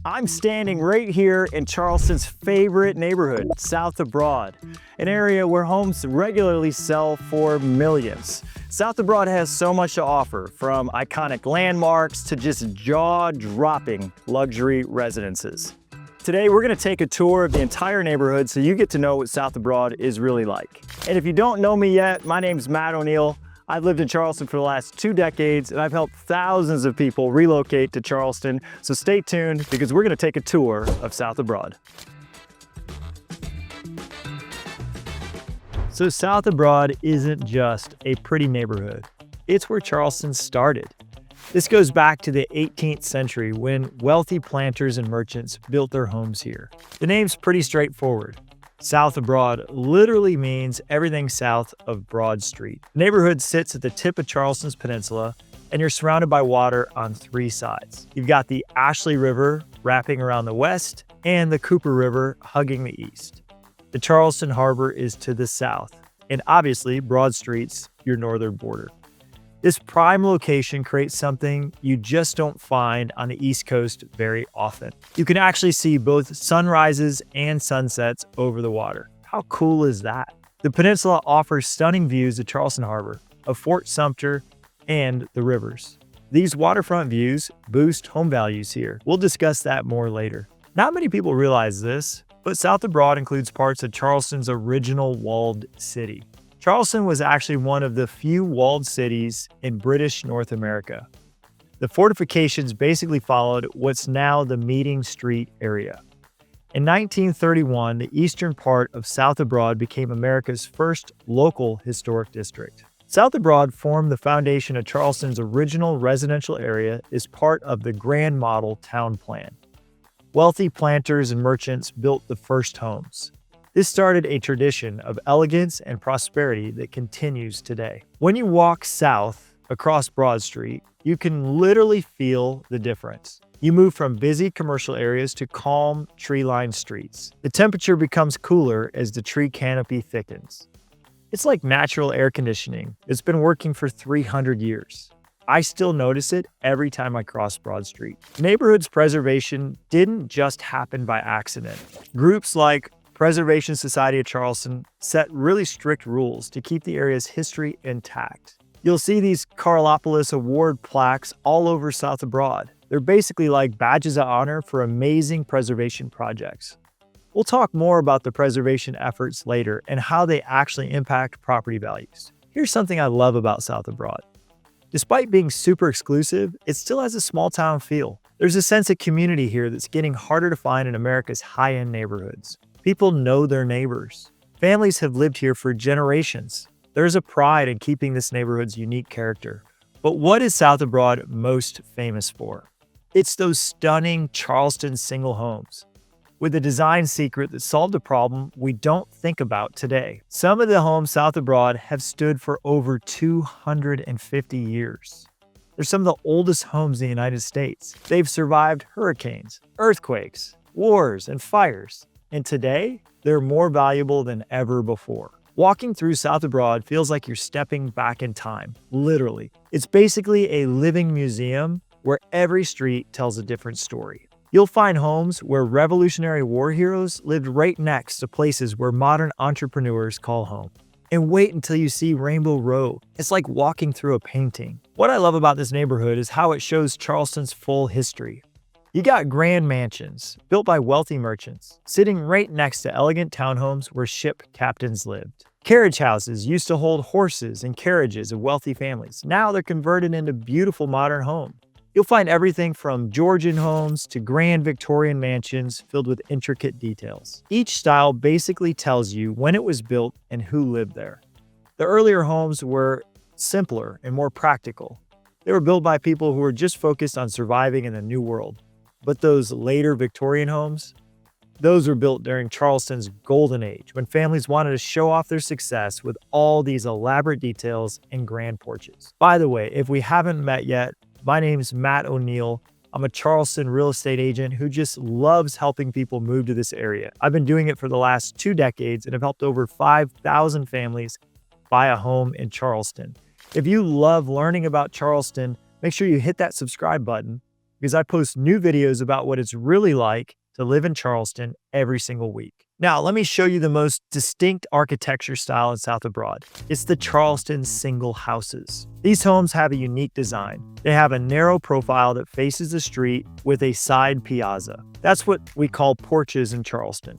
I'm standing right here in Charleston's favorite neighborhood, South of Broad, an area where homes regularly sell for millions. South of Broad has so much to offer, from iconic landmarks to just jaw-dropping luxury residences. Today, we're gonna take a tour of the entire neighborhood so you get to know what South of Broad is really like. And if you don't know me yet, my name's Matt O'Neill. I've lived in Charleston for the last 2 decades, and I've helped thousands of people relocate to Charleston. So stay tuned, because we're gonna take a tour of South of Broad. So South of Broad isn't just a pretty neighborhood. It's where Charleston started. This goes back to the 18th century when wealthy planters and merchants built their homes here. The name's pretty straightforward. South of Broad literally means everything south of Broad Street. The neighborhood sits at the tip of Charleston's peninsula, and you're surrounded by water on 3 sides. You've got the Ashley River wrapping around the west and the Cooper River hugging the east. The Charleston Harbor is to the south, and obviously Broad Street's your northern border. This prime location creates something you just don't find on the East Coast very often. You can actually see both sunrises and sunsets over the water. How cool is that? The peninsula offers stunning views of Charleston Harbor, of Fort Sumter, and the rivers. These waterfront views boost home values here. We'll discuss that more later. Not many people realize this, but South of Broad includes parts of Charleston's original walled city. Charleston was actually one of the few walled cities in British North America. The fortifications basically followed what's now the Meeting Street area. In 1931, the eastern part of South of Broad became America's first local historic district. South of Broad formed the foundation of Charleston's original residential area as part of the Grand Model Town Plan. Wealthy planters and merchants built the first homes. This started a tradition of elegance and prosperity that continues today. When you walk south across Broad Street, you can literally feel the difference. You move from busy commercial areas to calm, tree-lined streets. The temperature becomes cooler as the tree canopy thickens. It's like natural air conditioning. It's been working for 300 years. I still notice it every time I cross Broad Street. Neighborhoods preservation didn't just happen by accident. Groups like Preservation Society of Charleston set really strict rules to keep the area's history intact. You'll see these Carlopolis Award plaques all over South of Broad. They're basically like badges of honor for amazing preservation projects. We'll talk more about the preservation efforts later and how they actually impact property values. Here's something I love about South of Broad. Despite being super exclusive, it still has a small town feel. There's a sense of community here that's getting harder to find in America's high-end neighborhoods. People know their neighbors. Families have lived here for generations. There's a pride in keeping this neighborhood's unique character. But what is South of Broad most famous for? It's those stunning Charleston single homes with a design secret that solved a problem we don't think about today. Some of the homes south of Broad have stood for over 250 years. They're some of the oldest homes in the United States. They've survived hurricanes, earthquakes, wars, and fires. And today, they're more valuable than ever before. Walking through South of Broad feels like you're stepping back in time, literally. It's basically a living museum where every street tells a different story. You'll find homes where Revolutionary War heroes lived right next to places where modern entrepreneurs call home. And wait until you see Rainbow Row. It's like walking through a painting. What I love about this neighborhood is how it shows Charleston's full history. You got grand mansions built by wealthy merchants, sitting right next to elegant townhomes where ship captains lived. Carriage houses used to hold horses and carriages of wealthy families. Now they're converted into beautiful modern homes. You'll find everything from Georgian homes to grand Victorian mansions filled with intricate details. Each style basically tells you when it was built and who lived there. The earlier homes were simpler and more practical. They were built by people who were just focused on surviving in the new world. But those later Victorian homes, those were built during Charleston's golden age, when families wanted to show off their success with all these elaborate details and grand porches. By the way, if we haven't met yet, my name's Matt O'Neill. I'm a Charleston real estate agent who just loves helping people move to this area. I've been doing it for the last 2 decades and have helped over 5,000 families buy a home in Charleston. If you love learning about Charleston, make sure you hit that subscribe button. because I post new videos about what it's really like to live in Charleston every single week. Now, let me show you the most distinct architecture style in South of Broad. It's the Charleston single houses. These homes have a unique design. They have a narrow profile that faces the street with a side piazza. That's what we call porches in Charleston.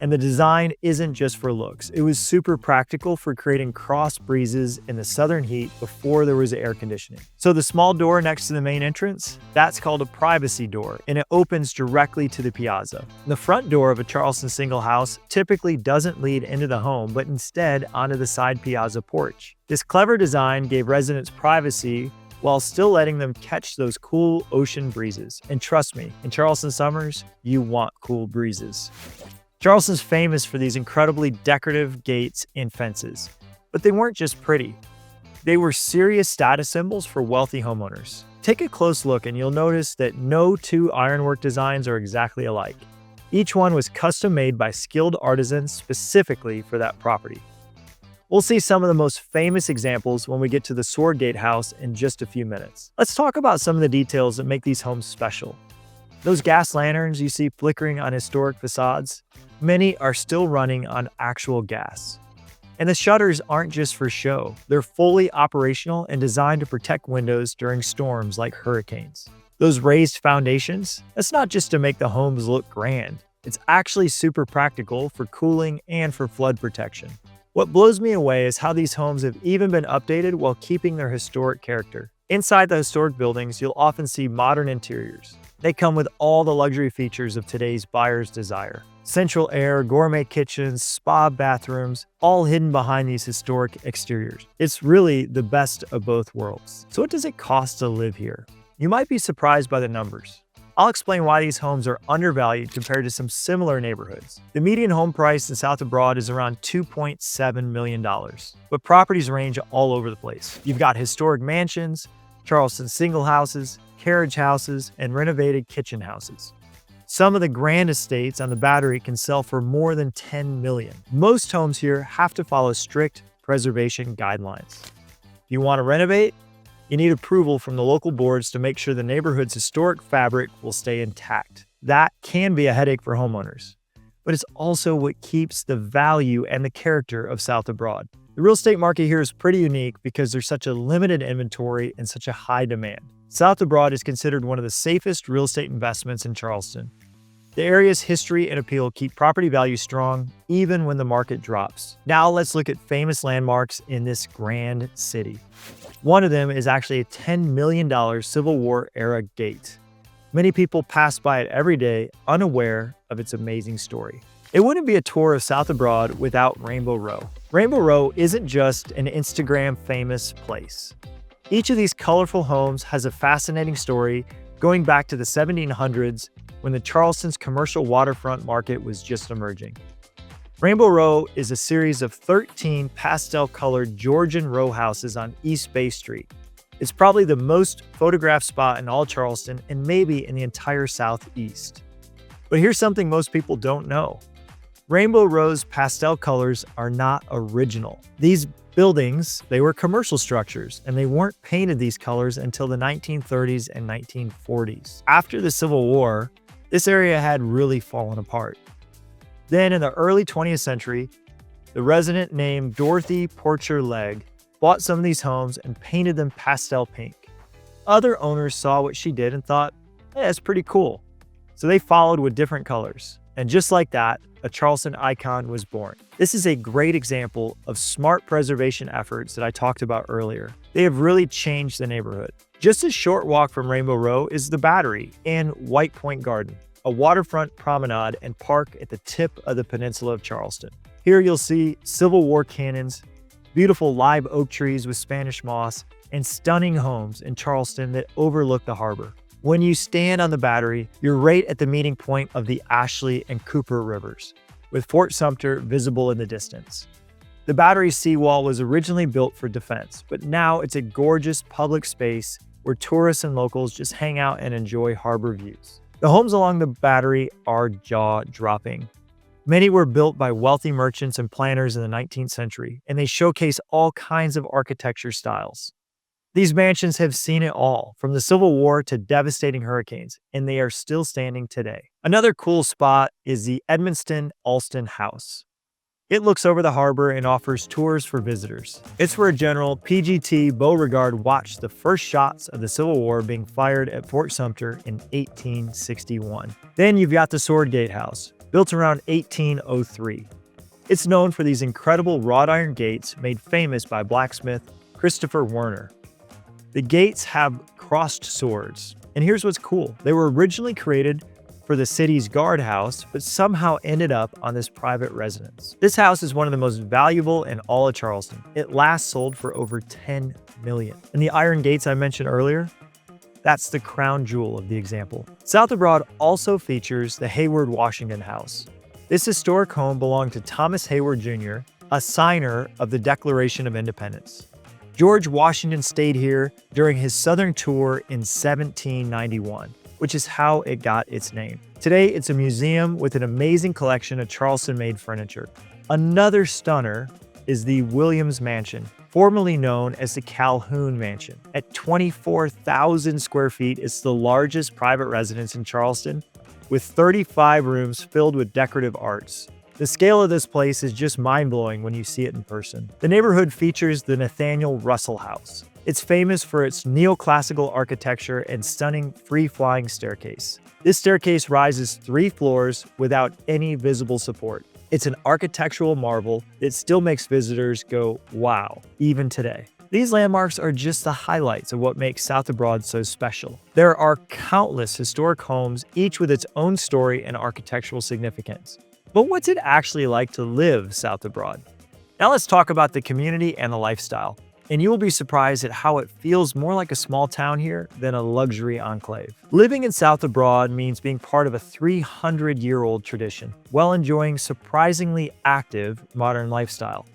And the design isn't just for looks. It was super practical for creating cross breezes in the southern heat before there was air conditioning. So the small door next to the main entrance, that's called a privacy door, and it opens directly to the piazza. The front door of a Charleston single house typically doesn't lead into the home, but instead onto the side piazza porch. This clever design gave residents privacy while still letting them catch those cool ocean breezes. And trust me, in Charleston summers, you want cool breezes. Charleston's famous for these incredibly decorative gates and fences, but they weren't just pretty. They were serious status symbols for wealthy homeowners. Take a close look and you'll notice that no two ironwork designs are exactly alike. Each one was custom made by skilled artisans specifically for that property. We'll see some of the most famous examples when we get to the Sword Gate house in just a few minutes. Let's talk about some of the details that make these homes special. Those gas lanterns you see flickering on historic facades, many are still running on actual gas. And the shutters aren't just for show. They're fully operational and designed to protect windows during storms like hurricanes. Those raised foundations, that's not just to make the homes look grand. It's actually super practical for cooling and for flood protection. What blows me away is how these homes have even been updated while keeping their historic character. Inside the historic buildings, you'll often see modern interiors. They come with all the luxury features of today's buyer's desire. Central air, gourmet kitchens, spa bathrooms, all hidden behind these historic exteriors. It's really the best of both worlds. So what does it cost to live here? You might be surprised by the numbers. I'll explain why these homes are undervalued compared to some similar neighborhoods. The median home price in South of Broad is around $2.7 million, but properties range all over the place. You've got historic mansions, Charleston single houses, carriage houses, and renovated kitchen houses. Some of the grand estates on the Battery can sell for more than $10 million. Most homes here have to follow strict preservation guidelines. If you want to renovate, you need approval from the local boards to make sure the neighborhood's historic fabric will stay intact. That can be a headache for homeowners, but it's also what keeps the value and the character of South of Broad. The real estate market here is pretty unique because there's such a limited inventory and such a high demand. South of Broad is considered one of the safest real estate investments in Charleston. The area's history and appeal keep property values strong even when the market drops. Now let's look at famous landmarks in this grand city. One of them is actually a $10 million Civil War era gate. Many people pass by it every day, unaware of its amazing story. It wouldn't be a tour of South of Broad without Rainbow Row. Rainbow Row isn't just an Instagram famous place. Each of these colorful homes has a fascinating story going back to the 1700s when the Charleston's commercial waterfront market was just emerging. Rainbow Row is a series of 13 pastel-colored Georgian row houses on East Bay Street. It's probably the most photographed spot in all Charleston and maybe in the entire Southeast. But here's something most people don't know. Rainbow Row's pastel colors are not original. These buildings, they were commercial structures, and they weren't painted these colors until the 1930s and 1940s. After the Civil War, this area had really fallen apart. Then in the early 20th century, the resident named Dorothy Porcher Legg bought some of these homes and painted them pastel pink. Other owners saw what she did and thought, hey, that's pretty cool. So they followed with different colors. And just like that, a Charleston icon was born. This is a great example of smart preservation efforts that I talked about earlier. They have really changed the neighborhood. Just a short walk from Rainbow Row is the Battery and White Point Garden, a waterfront promenade and park at the tip of the Peninsula of Charleston. Here you'll see Civil War cannons, beautiful live oak trees with Spanish moss, and stunning homes in Charleston that overlook the harbor. When you stand on the Battery, you're right at the meeting point of the Ashley and Cooper rivers, with Fort Sumter visible in the distance. The Battery's seawall was originally built for defense, but now it's a gorgeous public space where tourists and locals just hang out and enjoy harbor views. The homes along the Battery are jaw-dropping. Many were built by wealthy merchants and planners in the 19th century, and they showcase all kinds of architecture styles. These mansions have seen it all, from the Civil War to devastating hurricanes, and they are still standing today. Another cool spot is the Edmonston Alston House. It looks over the harbor and offers tours for visitors. It's where General PGT Beauregard watched the first shots of the Civil War being fired at Fort Sumter in 1861. Then you've got the Swordgate House, built around 1803. It's known for these incredible wrought iron gates made famous by blacksmith Christopher Werner. The gates have crossed swords, and here's what's cool. They were originally created for the city's guardhouse, but somehow ended up on this private residence. This house is one of the most valuable in all of Charleston. It last sold for over $10 million. And the iron gates I mentioned earlier, that's the crown jewel of the example. South of Broad also features the Hayward Washington House. This historic home belonged to Thomas Hayward Jr., a signer of the Declaration of Independence. George Washington stayed here during his Southern tour in 1791, which is how it got its name. Today, it's a museum with an amazing collection of Charleston-made furniture. Another stunner is the Williams Mansion, formerly known as the Calhoun Mansion. At 24,000 square feet, it's the largest private residence in Charleston, with 35 rooms filled with decorative arts. The scale of this place is just mind-blowing when you see it in person. The neighborhood features the Nathaniel Russell House. It's famous for its neoclassical architecture and stunning free-flying staircase. This staircase rises 3 floors without any visible support. It's an architectural marvel that still makes visitors go, wow, even today. These landmarks are just the highlights of what makes South of Broad so special. There are countless historic homes, each with its own story and architectural significance. But what's it actually like to live south of Broad? Now let's talk about the community and the lifestyle. And you will be surprised at how it feels more like a small town here than a luxury enclave. Living in South of Broad means being part of a 300-year-old tradition, while enjoying surprisingly active modern lifestyle.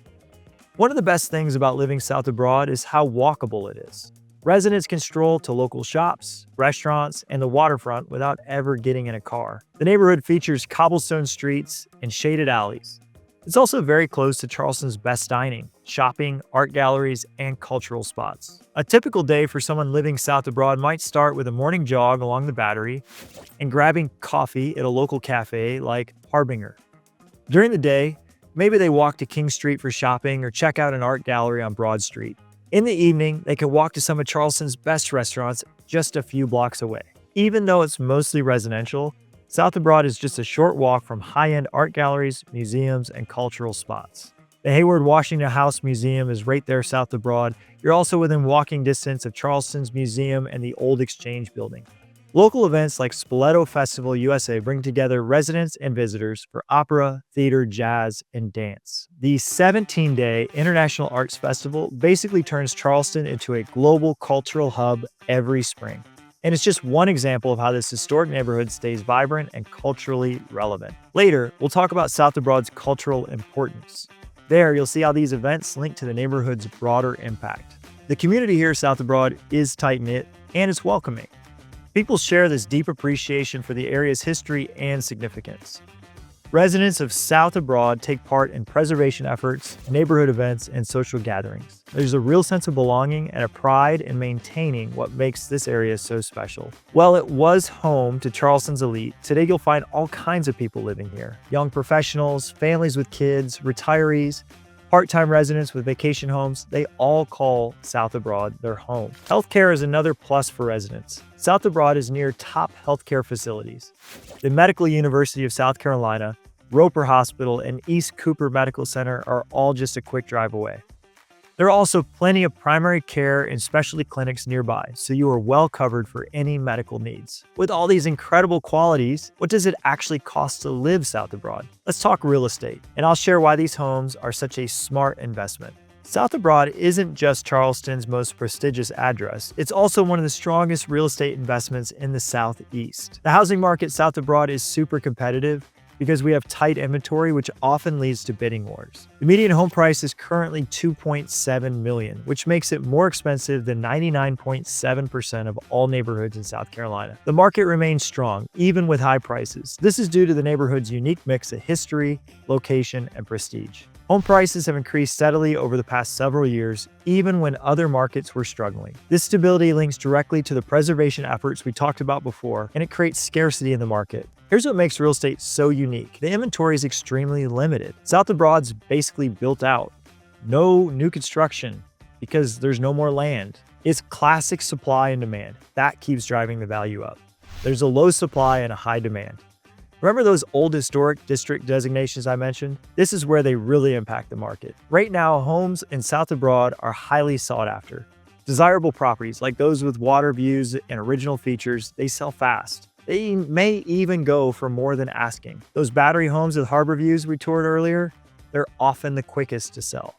One of the best things about living south of Broad is how walkable it is. Residents can stroll to local shops, restaurants, and the waterfront without ever getting in a car. The neighborhood features cobblestone streets and shaded alleys. It's also very close to Charleston's best dining, shopping, art galleries, and cultural spots. A typical day for someone living south of Broad might start with a morning jog along the Battery and grabbing coffee at a local cafe like Harbinger. During the day, maybe they walk to King Street for shopping or check out an art gallery on Broad Street. In the evening, they can walk to some of Charleston's best restaurants just a few blocks away. Even though it's mostly residential, South of Broad is just a short walk from high-end art galleries, museums, and cultural spots. The Hayward Washington House Museum is right there south of Broad. You're also within walking distance of Charleston's museum and the Old Exchange Building. Local events like Spoleto Festival USA bring together residents and visitors for opera, theater, jazz, and dance. The 17-day International Arts Festival basically turns Charleston into a global cultural hub every spring. And it's just one example of how this historic neighborhood stays vibrant and culturally relevant. Later, we'll talk about South of Broad's cultural importance. There, you'll see how these events link to the neighborhood's broader impact. The community here south of Broad is tight-knit, and it's welcoming. People share this deep appreciation for the area's history and significance. Residents of South of Broad take part in preservation efforts, neighborhood events, and social gatherings. There's a real sense of belonging and a pride in maintaining what makes this area so special. While it was home to Charleston's elite, today you'll find all kinds of people living here. Young professionals, families with kids, retirees, part-time residents with vacation homes, they all call South of Broad their home. Healthcare is another plus for residents. South of Broad is near top healthcare facilities. The Medical University of South Carolina, Roper Hospital, and East Cooper Medical Center are all just a quick drive away. There are also plenty of primary care and specialty clinics nearby, so you are well covered for any medical needs. With all these incredible qualities, what does it actually cost to live south of Broad? Let's talk real estate, and I'll share why these homes are such a smart investment. South of Broad isn't just Charleston's most prestigious address, it's also one of the strongest real estate investments in the Southeast. The housing market south of Broad is super competitive because we have tight inventory, which often leads to bidding wars. The median home price is currently $2.7 million, which makes it more expensive than 99.7% of all neighborhoods in South Carolina. The market remains strong, even with high prices. This is due to the neighborhood's unique mix of history, location, and prestige. Home prices have increased steadily over the past several years, even when other markets were struggling. This stability links directly to the preservation efforts we talked about before, and it creates scarcity in the market. Here's what makes real estate so unique. The inventory is extremely limited. South of Broad's basically built out. No new construction because there's no more land. It's classic supply and demand. That keeps driving the value up. There's a low supply and a high demand. Remember those old historic district designations I mentioned? This is where they really impact the market. Right now, homes in South of Broad are highly sought after. Desirable properties like those with water views and original features, they sell fast. They may even go for more than asking. Those battery homes with harbor views we toured earlier, they're often the quickest to sell.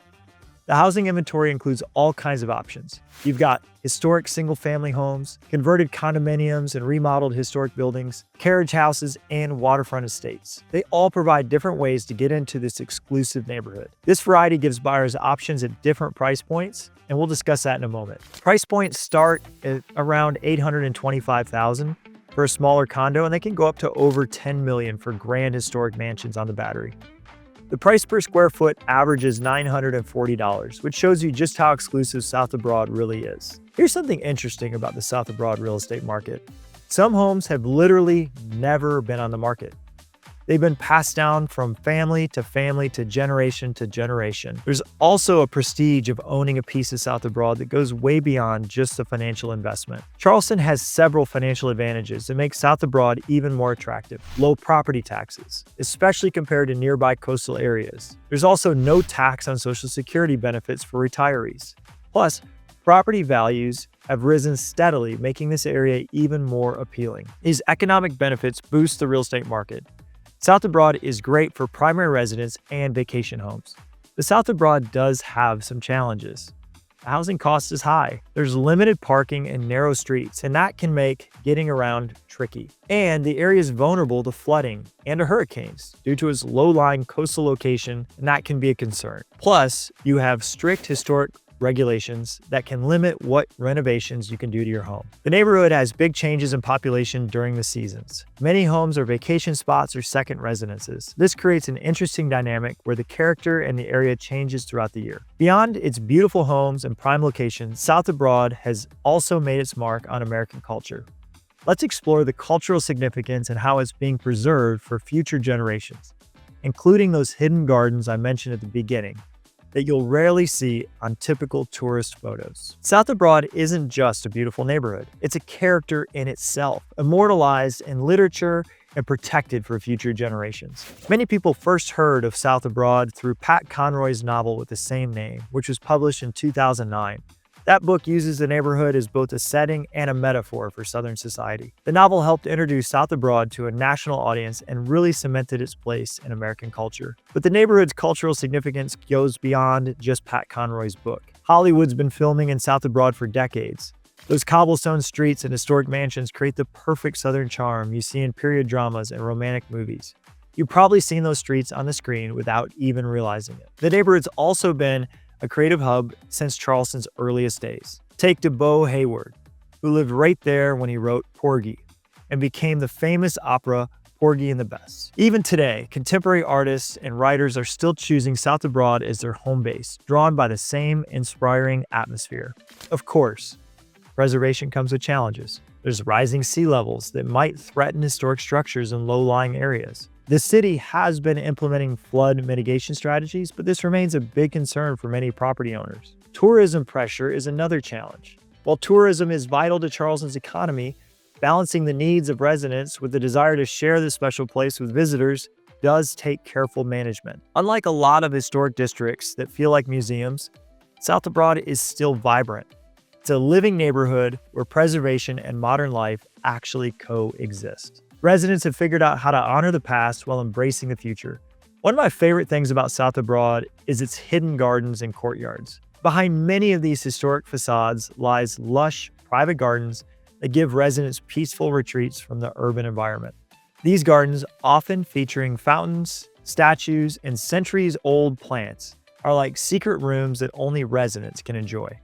The housing inventory includes all kinds of options. You've got historic single-family homes, converted condominiums and remodeled historic buildings, carriage houses, and waterfront estates. They all provide different ways to get into this exclusive neighborhood. This variety gives buyers options at different price points, and we'll discuss that in a moment. Price points start at around $825,000 for a smaller condo, and they can go up to over $10 million for grand historic mansions on the Battery. The price per square foot averages $940, which shows you just how exclusive South of Broad really is. Here's something interesting about the South of Broad real estate market. Some homes have literally never been on the market. They've been passed down from family to generation to generation. There's also a prestige of owning a piece of South of Broad that goes way beyond just the financial investment. Charleston has several financial advantages that make South of Broad even more attractive. Low property taxes, especially compared to nearby coastal areas. There's also no tax on Social Security benefits for retirees. Plus, property values have risen steadily, making this area even more appealing. These economic benefits boost the real estate market. South of Broad is great for primary residence and vacation homes. The South of Broad does have some challenges. The housing cost is high. There's limited parking and narrow streets, and that can make getting around tricky. And the area is vulnerable to flooding and to hurricanes due to its low-lying coastal location, and that can be a concern. Plus, you have strict historic regulations that can limit what renovations you can do to your home. The neighborhood has big changes in population during the seasons. Many homes are vacation spots or second residences. This creates an interesting dynamic where the character and the area changes throughout the year. Beyond its beautiful homes and prime locations, South of Broad has also made its mark on American culture. Let's explore the cultural significance and how it's being preserved for future generations, including those hidden gardens I mentioned at the beginning that you'll rarely see on typical tourist photos. South of Broad isn't just a beautiful neighborhood. It's a character in itself, immortalized in literature and protected for future generations. Many people first heard of South of Broad through Pat Conroy's novel with the same name, which was published in 2009. That book uses the neighborhood as both a setting and a metaphor for Southern society. The novel helped introduce South of Broad to a national audience and really cemented its place in American culture. But the neighborhood's cultural significance goes beyond just Pat Conroy's book. Hollywood's been filming in South of Broad for decades. Those cobblestone streets and historic mansions create the perfect Southern charm you see in period dramas and romantic movies. You've probably seen those streets on the screen without even realizing it. The neighborhood's also been a creative hub since Charleston's earliest days. Take DeBow Hayward, who lived right there when he wrote Porgy and became the famous opera Porgy and the Bess. Even today, contemporary artists and writers are still choosing South of Broad as their home base, drawn by the same inspiring atmosphere. Of course, preservation comes with challenges. There's rising sea levels that might threaten historic structures in low-lying areas. The city has been implementing flood mitigation strategies, but this remains a big concern for many property owners. Tourism pressure is another challenge. While tourism is vital to Charleston's economy, balancing the needs of residents with the desire to share this special place with visitors does take careful management. Unlike a lot of historic districts that feel like museums, South of Broad is still vibrant. It's a living neighborhood where preservation and modern life actually coexist. Residents have figured out how to honor the past while embracing the future. One of my favorite things about South of Broad is its hidden gardens and courtyards. Behind many of these historic facades lies lush, private gardens that give residents peaceful retreats from the urban environment. These gardens, often featuring fountains, statues, and centuries-old plants, are like secret rooms that only residents can enjoy.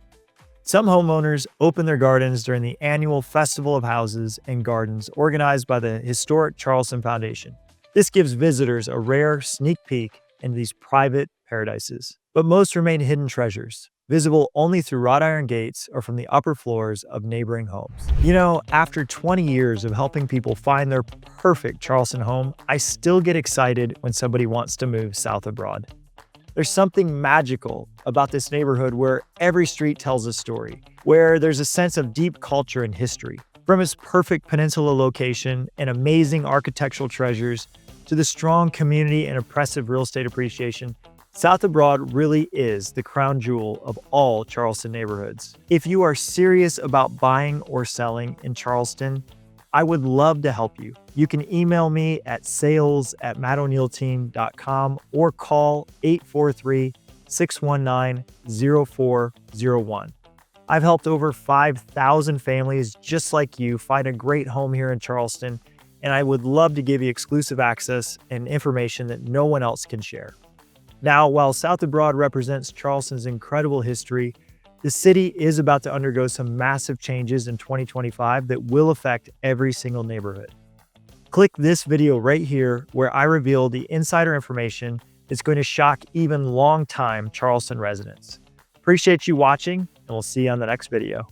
Some homeowners open their gardens during the annual Festival of Houses and Gardens organized by the historic Charleston Foundation. This gives visitors a rare sneak peek into these private paradises. But most remain hidden treasures, visible only through wrought iron gates or from the upper floors of neighboring homes. You know, after 20 years of helping people find their perfect Charleston home, I still get excited when somebody wants to move south abroad. There's something magical about this neighborhood where every street tells a story, where there's a sense of deep culture and history. From its perfect peninsula location and amazing architectural treasures to the strong community and impressive real estate appreciation, South Abroad really is the crown jewel of all Charleston neighborhoods. If you are serious about buying or selling in Charleston, I would love to help you. You can email me at sales@mattoneilteam.com or call 843-619-0401. I've helped over 5,000 families just like you find a great home here in Charleston, and I would love to give you exclusive access and information that no one else can share. Now, while South Abroad represents Charleston's incredible history, the city is about to undergo some massive changes in 2025 that will affect every single neighborhood. Click this video right here where I reveal the insider information that's going to shock even longtime Charleston residents. Appreciate you watching, and we'll see you on the next video.